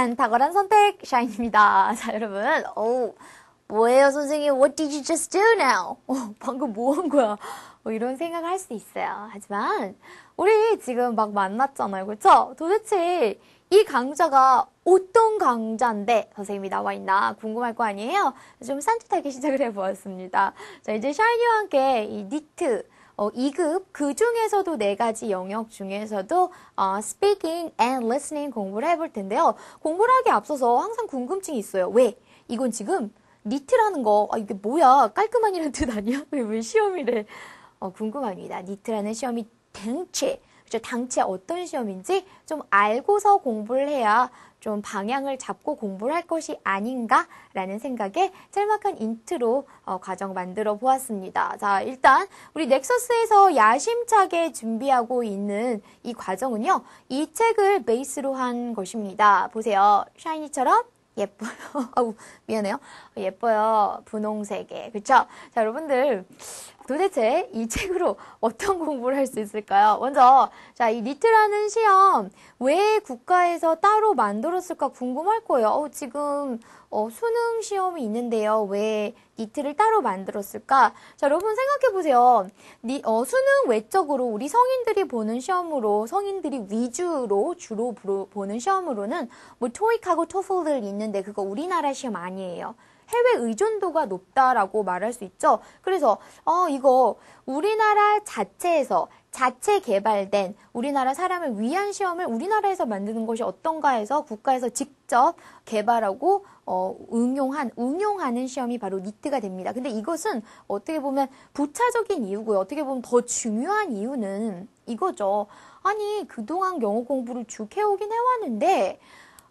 짠! 탁월한 선택, 샤인입니다. 자, 여러분. 뭐예요, 선생님? What did you just do now? 방금 뭐 한 거야? 이런 생각을 할 수 있어요. 하지만, 우리 지금 막 만났잖아요. 그렇죠? 도대체 이 강좌가 어떤 강좌인데 선생님이 나와 있나 궁금할 거 아니에요? 좀 산뜻하게 시작을 해보았습니다. 자, 이제 샤이니와 함께 이 니트, 2급 그 중에서도 4가지 영역 중에서도 speaking and listening 공부를 해볼 텐데요. 공부를 하기 앞서서 항상 궁금증이 있어요. 왜? 이건 지금 니트라는 거 이게 뭐야? 깔끔한이라는 뜻 아니야? 왜 시험이래? 궁금합니다. 니트라는 시험이 당최 어떤 시험인지 좀 알고서 공부를 해야 좀 방향을 잡고 공부를 할 것이 아닌가라는 생각에 짤막한 인트로 과정 만들어 보았습니다. 자, 일단 우리 넥서스에서 야심차게 준비하고 있는 이 과정은요. 이 책을 베이스로 한 것입니다. 보세요. 샤이니처럼 예뻐요. 미안해요. 예뻐요. 분홍색에. 그쵸? 자, 여러분들. 도대체 이 책으로 어떤 공부를 할 수 있을까요? 먼저, 자, 이 니트라는 시험 왜 국가에서 따로 만들었을까 궁금할 거예요. 지금, 수능 시험이 있는데요. 왜 니트를 따로 만들었을까? 자, 여러분 생각해보세요. 수능 외적으로 우리 성인들이 보는 시험으로, 성인들이 위주로 주로 보는 시험으로는 뭐 토익하고 토플들 있는데 그거 우리나라 시험 아니에요. 해외 의존도가 높다라고 말할 수 있죠. 그래서 이거 우리나라 자체에서 자체 개발된 우리나라 사람을 위한 시험을 우리나라에서 만드는 것이 어떤가 해서 국가에서 직접 개발하고 응용하는 시험이 바로 니트가 됩니다. 근데 이것은 어떻게 보면 부차적인 이유고요. 어떻게 보면 더 중요한 이유는 이거죠. 아니 그동안 영어 공부를 쭉 해오긴 해왔는데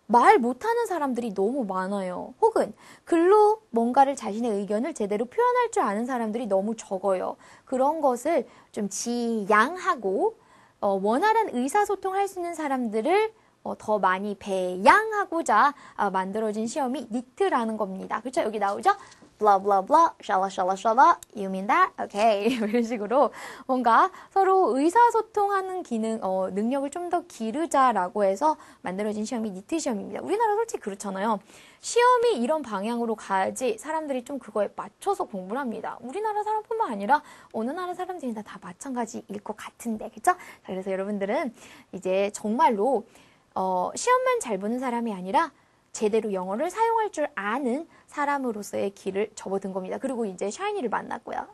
말 못하는 사람들이 너무 많아요. 혹은 글로 뭔가를 자신의 의견을 제대로 표현할 줄 아는 사람들이 너무 적어요. 그런 것을 좀 지양하고 원활한 의사소통할 수 있는 사람들을 더 많이 배양하고자 만들어진 시험이 니트라는 겁니다. 그렇죠? 여기 나오죠? blah blah blah, shala shala shala, you mean that? Okay. 이런 식으로 뭔가 서로 의사소통하는 능력을 좀 더 기르자라고 해서 만들어진 시험이 니트 시험입니다. 우리나라 솔직히 그렇잖아요. 시험이 이런 방향으로 가야지 사람들이 좀 그거에 맞춰서 공부를 합니다. 우리나라 사람뿐만 아니라 어느 나라 사람들이 다 마찬가지일 것 같은데, 그렇죠? 자, 그래서 여러분들은 이제 정말로 시험만 잘 보는 사람이 아니라 제대로 영어를 사용할 줄 아는 사람으로서의 길을 접어든 겁니다. 그리고 이제 샤이니를 만났고요.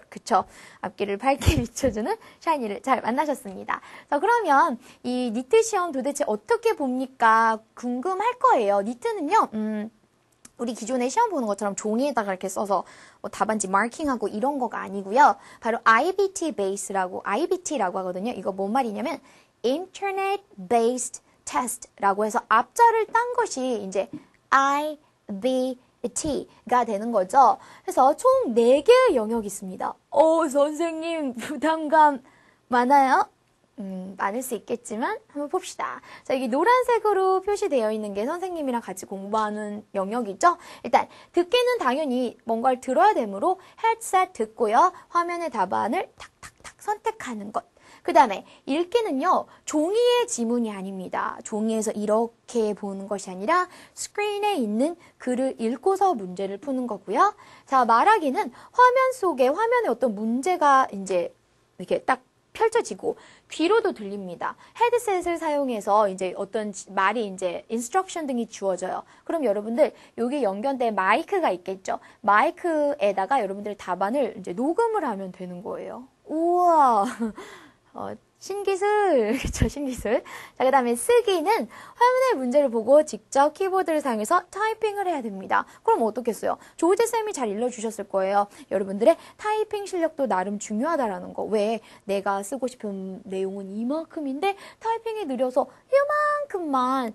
그쵸? 앞길을 밝게 비춰주는 샤이니를 잘 만나셨습니다. 자, 그러면 이 니트 시험 도대체 어떻게 봅니까? 궁금할 거예요. 니트는요, 우리 기존에 시험 보는 것처럼 종이에다가 이렇게 써서 답안지 마킹하고 이런 거가 아니고요. 바로 IBT라고 하거든요. 이거 뭔 말이냐면 Internet Based Test라고 해서 앞자를 딴 것이 이제 IBT가 되는 거죠. 그래서 총 4개의 영역이 있습니다. 선생님 부담감 많아요? 많을 수 있겠지만 한번 봅시다. 자, 여기 노란색으로 표시되어 있는 게 선생님이랑 같이 공부하는 영역이죠. 일단 듣기는 당연히 뭔가를 들어야 되므로 헤드셋 듣고요. 화면의 답안을 탁탁탁 선택하는 것. 그 다음에 읽기는요. 종이의 지문이 아닙니다. 종이에서 이렇게 보는 것이 아니라 스크린에 있는 글을 읽고서 문제를 푸는 거고요. 자, 말하기는 화면에 어떤 문제가 이제 이렇게 딱 펼쳐지고 귀로도 들립니다. 헤드셋을 사용해서 이제 어떤 말이 이제 인스트럭션 등이 주어져요. 그럼 여러분들 여기 연결된 마이크가 있겠죠. 마이크에다가 여러분들 답안을 이제 녹음을 하면 되는 거예요. 우와. 신기술. 그쵸, 신기술. 자, 그 다음에 쓰기는 화면의 문제를 보고 직접 키보드를 사용해서 타이핑을 해야 됩니다. 그럼 어떻겠어요? 조우재쌤이 잘 일러주셨을 거예요. 여러분들의 타이핑 실력도 나름 중요하다라는 거. 왜? 내가 쓰고 싶은 내용은 이만큼인데 타이핑이 느려서 이만큼만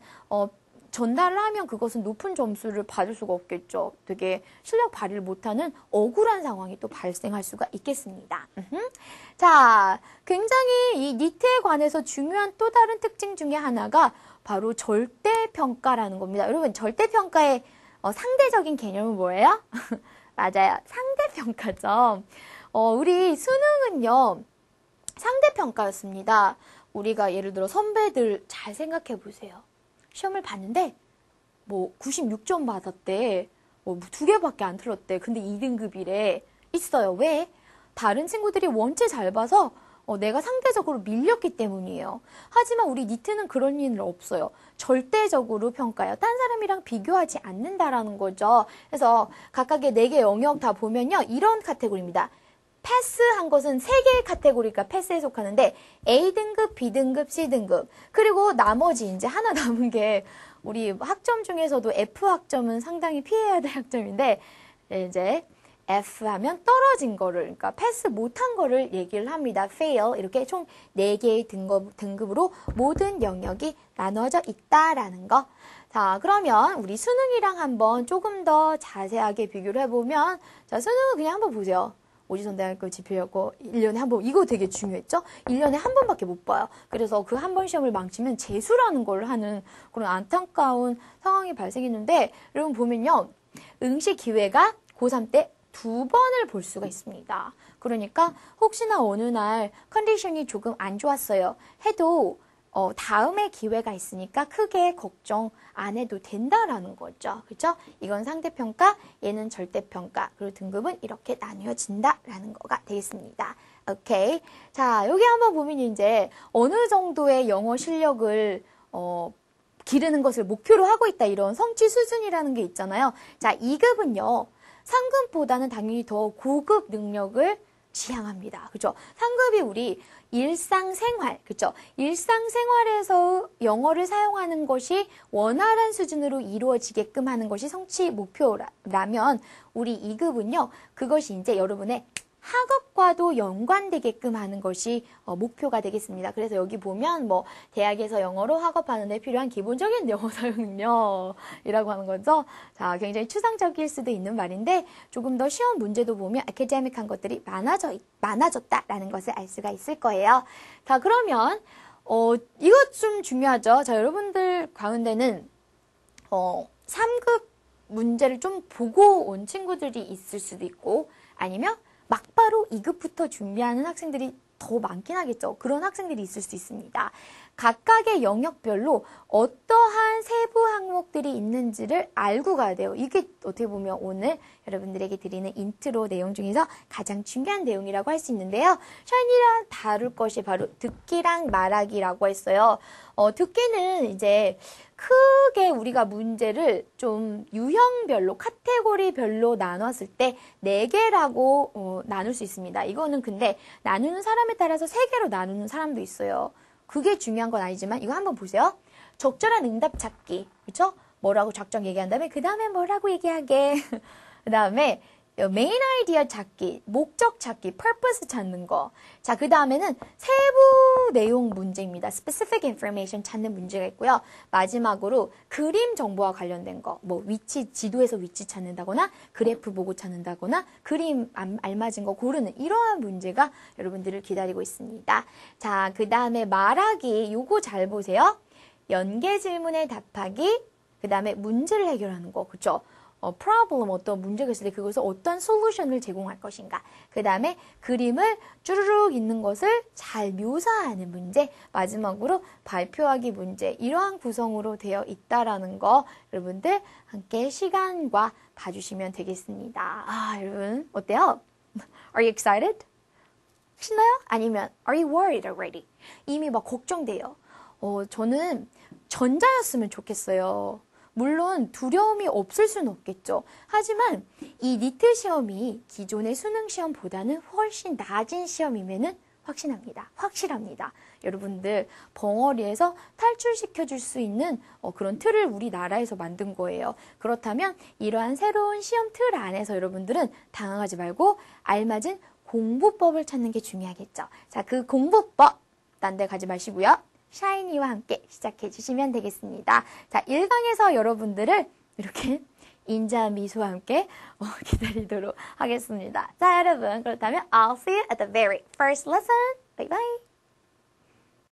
전달을 하면 그것은 높은 점수를 받을 수가 없겠죠. 되게 실력 발휘를 못하는 억울한 상황이 또 발생할 수가 있겠습니다. 자, 굉장히 이 니트에 관해서 중요한 또 다른 특징 중에 하나가 바로 절대평가라는 겁니다. 여러분, 절대평가의 상대적인 개념은 뭐예요? 맞아요. 상대평가죠. 우리 수능은요, 상대평가였습니다. 우리가 예를 들어 선배들 잘 생각해 보세요. 시험을 봤는데 뭐 96점 받았대. 뭐 2개밖에 안 틀렸대. 근데 2등급이래. 있어요. 왜? 다른 친구들이 원체 잘 봐서 내가 상대적으로 밀렸기 때문이에요. 하지만 우리 니트는 그런 일은 없어요. 절대적으로 평가요. 딴 사람이랑 비교하지 않는다라는 거죠. 그래서 각각의 4개 영역 다 보면요. 이런 카테고리입니다. 패스한 것은 3개의 카테고리가 패스에 속하는데 A등급, B등급, C등급. 그리고 나머지 이제 하나 남은 게 우리 학점 중에서도 F 학점은 상당히 피해야 될 학점인데 이제 F 하면 떨어진 거를, 그러니까 패스 못한 거를 얘기를 합니다. fail. 이렇게 총 4개의 등급으로 모든 영역이 나누어져 있다라는 거. 자, 그러면 우리 수능이랑 한번 조금 더 자세하게 비교를 해보면, 자, 수능은 그냥 한번 보세요. 오지선대학교 지필여고 1년에 한 번, 이거 되게 중요했죠? 1년에 한 번밖에 못 봐요. 그래서 그 한 번 시험을 망치면 재수라는 걸 하는 그런 안타까운 상황이 발생했는데, 여러분 보면요. 응시 기회가 고3 때 2번을 볼 수가 있습니다. 그러니까 혹시나 어느 날 컨디션이 조금 안 좋았어요. 해도 다음에 기회가 있으니까 크게 걱정 안 해도 된다라는 거죠. 그렇죠? 이건 상대평가, 얘는 절대평가, 그리고 등급은 이렇게 나뉘어진다라는 거가 되겠습니다. 오케이. 자, 여기 한번 보면 이제 어느 정도의 영어 실력을 기르는 것을 목표로 하고 있다, 이런 성취 수준이라는 게 있잖아요. 자, 2급은요. 상급보다는 당연히 더 고급 능력을 지향합니다. 그죠? 상급이 우리 일상생활, 그죠? 일상생활에서 영어를 사용하는 것이 원활한 수준으로 이루어지게끔 하는 것이 성취 목표라면 우리 2급은요, 그것이 이제 여러분의 학업과도 연관되게끔 하는 것이 목표가 되겠습니다. 그래서 여기 보면 뭐 대학에서 영어로 학업하는 데 필요한 기본적인 영어 사용 능력이라고 하는 거죠. 자, 굉장히 추상적일 수도 있는 말인데 조금 더 쉬운 문제도 보면 아카데믹한 것들이 많아졌다라는 것을 알 수가 있을 거예요. 자, 그러면 이거 좀 중요하죠. 자, 여러분들 가운데는 3급 문제를 좀 보고 온 친구들이 있을 수도 있고, 아니면 막바로 2급부터 준비하는 학생들이 더 많긴 하겠죠. 그런 학생들이 있을 수 있습니다. 각각의 영역별로 어떠한 세부 항목들이 있는지를 알고 가야 돼요. 이게 어떻게 보면 오늘 여러분들에게 드리는 인트로 내용 중에서 가장 중요한 내용이라고 할 수 있는데요. 샤이니랑 다룰 것이 바로 듣기랑 말하기라고 했어요. 듣기는 이제 크게 우리가 문제를 좀 유형별로, 카테고리별로 나눴을 때 4개라고 나눌 수 있습니다. 이거는 근데 나누는 사람에 따라서 3개로 나누는 사람도 있어요. 그게 중요한 건 아니지만 이거 한번 보세요. 적절한 응답 찾기. 그렇죠? 뭐라고 작정 얘기한 다음에 그 다음에 뭐라고 얘기하게. 그 다음에 메인 아이디어 찾기, 목적 찾기, purpose 찾는 거. 자, 그 다음에는 세부 내용 문제입니다. specific information 찾는 문제가 있고요. 마지막으로 그림 정보와 관련된 거. 뭐 위치, 지도에서 위치 찾는다거나 그래프 보고 찾는다거나 그림 알맞은 거 고르는 이러한 문제가 여러분들을 기다리고 있습니다. 자, 그 다음에 말하기. 요거 잘 보세요. 연계 질문에 답하기. 그 다음에 문제를 해결하는 거. 그쵸? problem, 어떤 문제가 있을 때 그것을 어떤 솔루션을 제공할 것인가. 그 다음에 그림을 쭈르륵 있는 것을 잘 묘사하는 문제. 마지막으로 발표하기 문제. 이러한 구성으로 되어 있다라는 거 여러분들 함께 시간과 봐주시면 되겠습니다. 아, 여러분 어때요? Are you excited? 신나요? 아니면 Are you worried already? 이미 막 걱정돼요. 저는 전자였으면 좋겠어요. 물론 두려움이 없을 수는 없겠죠. 하지만 이 니트 시험이 기존의 수능 시험보다는 훨씬 낮은 시험임에는 확실합니다. 여러분들 벙어리에서 탈출시켜줄 수 있는 그런 틀을 우리나라에서 만든 거예요. 그렇다면 이러한 새로운 시험 틀 안에서 여러분들은 당황하지 말고 알맞은 공부법을 찾는 게 중요하겠죠. 자, 그 공부법 딴 데 가지 마시고요. 샤이니와 함께 시작해 주시면 되겠습니다. 자, 1강에서 여러분들을 이렇게 인자한 미소와 함께 기다리도록 하겠습니다. 자, 여러분, 그렇다면 I'll see you at the very first lesson. Bye bye.